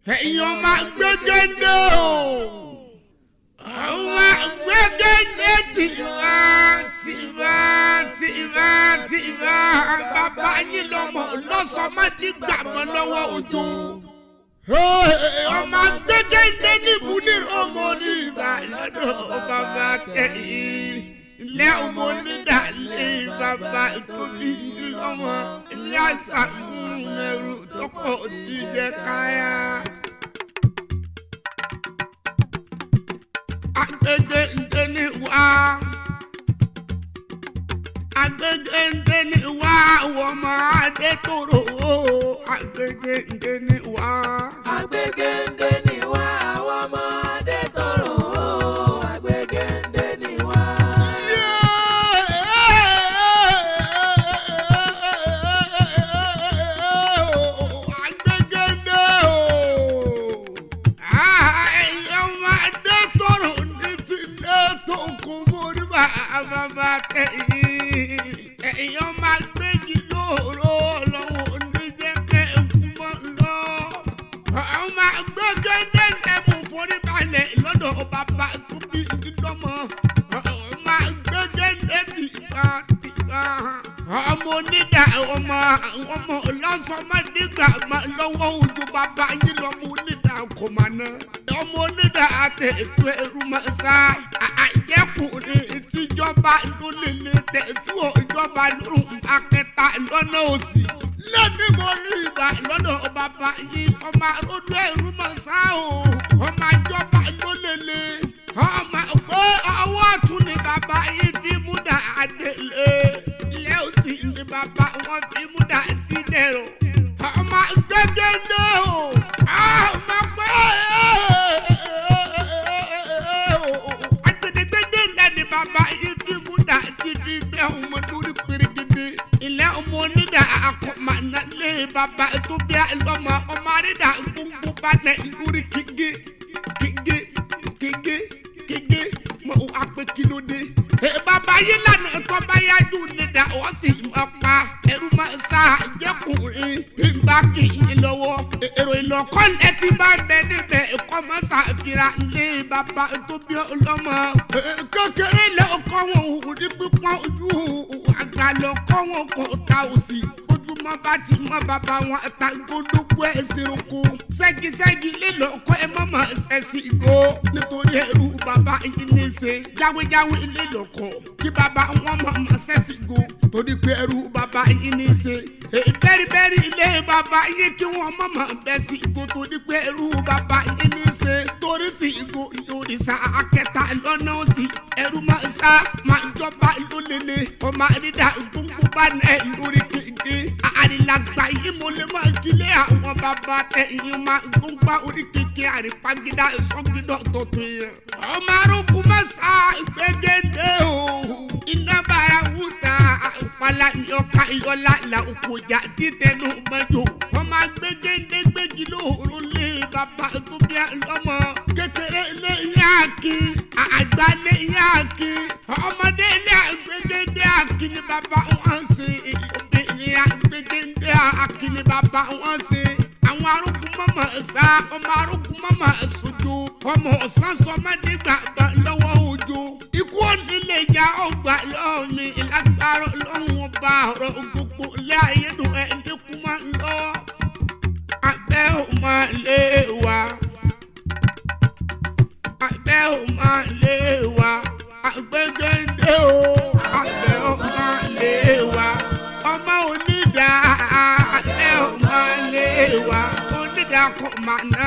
Ẹ̀yin máa gbẹ́gẹ́dẹ́ o. Àwọn gbẹ́gẹ́dẹ́ tìbá. Bàbá yín lọ́mọ lọ́sọ̀mọ́dígbà mọ́ lọ́wọ́ òjò. Ọmọ gbẹ́gẹ́dẹ́ níbu ní ọmọ ní ìgbà lọ́dọ̀ bàbá tẹ̀yìn. Ilé ọmọ onídàálẹ̀ bàbá tóbi lọ́mọ. Ilé àṣà mẹ́rù tó pọ̀ ti jẹ káyà. Agbègbè ndéni wá. Agbègbè ndéni wá wọ́n máa dé tòrò. Agbègbè ndéni wá. Agbègbè ndéni wá wọ́n máa dé tòrò. Agbègbè ndéni wá. Agbègbè ndé o. Ẹ̀yọ́ máa dé tòrò ní tilé tó kún mórí bàbá tẹ̀yìn. Ẹ̀yọ́ máa gbégi lóòrò lọ́wọ́ oníjẹ́ kẹ́kù mọ́ lọ. Àwọn máa gbẹ́gẹ́dẹ́ lẹ́mú forí balẹ̀ lọ́dọ̀ bàbá tó bí ìdọ́mọ. Àwọn máa gbẹ́gẹ́dẹ́ tìbá. Ọmọ onídà ọmọ lọ́sọ̀mọ́dígbà máa lọ́wọ́ ojú bàbá yín lọ́mọ onídà kò máa ná. Ọmọ onídà àtẹ̀tù ẹrú máa sá. Àjẹkùnrin tíjọba ló lè tẹ̀tù ìjọba lórun akẹta lọ́nà òsì. Lẹ́ni mo rí ìgbà lọ́dọ̀ bàbá yín ọmọ arúgbó ẹrú máa sá o. Ọmọ àjọba ló lè. Ọmọ pé ọwọ́ ọ̀tún ni bàbá yín fi mú dà àdélé. Ilé òsì ni bàbá wọn fi mú dà sí dẹ̀rọ̀. Ọmọ gbẹ́gẹ́dẹ́ o. Ọmọ pé agbẹ̀dẹ̀gbẹ̀dẹ̀ lẹ́ni bàbá yín fi mú dà sí fi bẹ́ ọmọ lórí pèrègèdè. Ilé ọmọ onídà àkọ́mọ̀nà lé bàbá tó bí ọmọ àrídà gbogbo bá nẹ lórí kígé mo wá pé kí ló dé. Bàbá yìí lànà tó bá yájú nídà wọ́n sì máa pa ẹrú máa sá jẹ́kùnrin bá kì í lọ́wọ́. Èrò ìlọ́kọ́ ẹ ti bá bẹ níbẹ̀ ẹ̀kọ́ mọ́ ṣàfihàn lé bàbá tó bí ọlọ́mọ. Kékeré lọ́kọ́ wọn ò ní pípọ́n ojú àgbà lọ́kọ́ wọn kò ta òsì. Ojúmọ́ bá ti mọ́ bàbá wọn àtàgbọ́dọ́gbọ́ ẹ̀sìn roko. Ṣẹ́gi lílọ́kọ́ ẹ mọ́mọ́ ẹ̀sìn ìgò nítorí ẹrú bàbá yìí ní í ṣe. Jáwéjáwé lílọ́kọ́ kí bàbá wọn mọ̀mọ́ ṣẹ̀sìn ìgò torí pé ẹrú bàbá yìí ní í ṣe. Bẹ́rìbẹ́rì ilé bàbá yìí kí wọ́n mọ̀mọ́ bẹ́sì ìgò torí pé ẹrú bàbá yìí ní í ṣe. Torí sí ìgò lórí sa akẹta lọ́nà òsì. Ẹrú máa sá máa jọba lólele. Ọmọ àrídà gbogbo bá nẹ lórí kéèké. Àrílàgbà yìí mo lè máa kílé àwọn bàbá ẹ̀yìn máa gbóngbá orí kéèké àrípagídá sọ́gídọ̀ tuntun yẹn. Ọmọ arúgbó máa sá gbẹ́gẹ́dẹ́ o. Iná bára wúta àpàlà ní ọkà ìyọlá là òkò jà títẹnu mọ́jọ. Ọmọ gbẹ́gẹ́dẹ́ gbẹ́gi lóòrò lé bàbá tó bí ọlọ́mọ. Kékeré lé yáàkì àgbà lé yáàkì. Ọmọdé lé gbẹ́gẹ́dẹ́ àkì ni bàbá wọn ṣe. Obìnrin àgbẹ́gẹ́dẹ́ àkì ni bàbá wọn ṣe. Àwọn arúgbó mọ́mọ́ ẹ̀sà ọmọ arúgbó mọ́mọ́ ẹ̀sọ́jọ́. Ọmọ ọ̀sán sọmọdé gbàgbà lọ́wọ́ òjò. Ikú òní lè já ọgbà lọ́wọ́ mi. Ìlágbára lọ́hùn ọba ọ̀rọ̀ gbogbo ilé ayédùn ẹ̀ẹ́dẹ́kùn máa ń lọ. Abẹ́ ò máa lé wa. Abẹ́ ò máa lé wa. Agbẹ́gẹ́dẹ́ o. Abẹ́ ò máa lé wa. Ọmọ onídà. Abẹ́ ò máa lé wa. Onídà kò máa ná.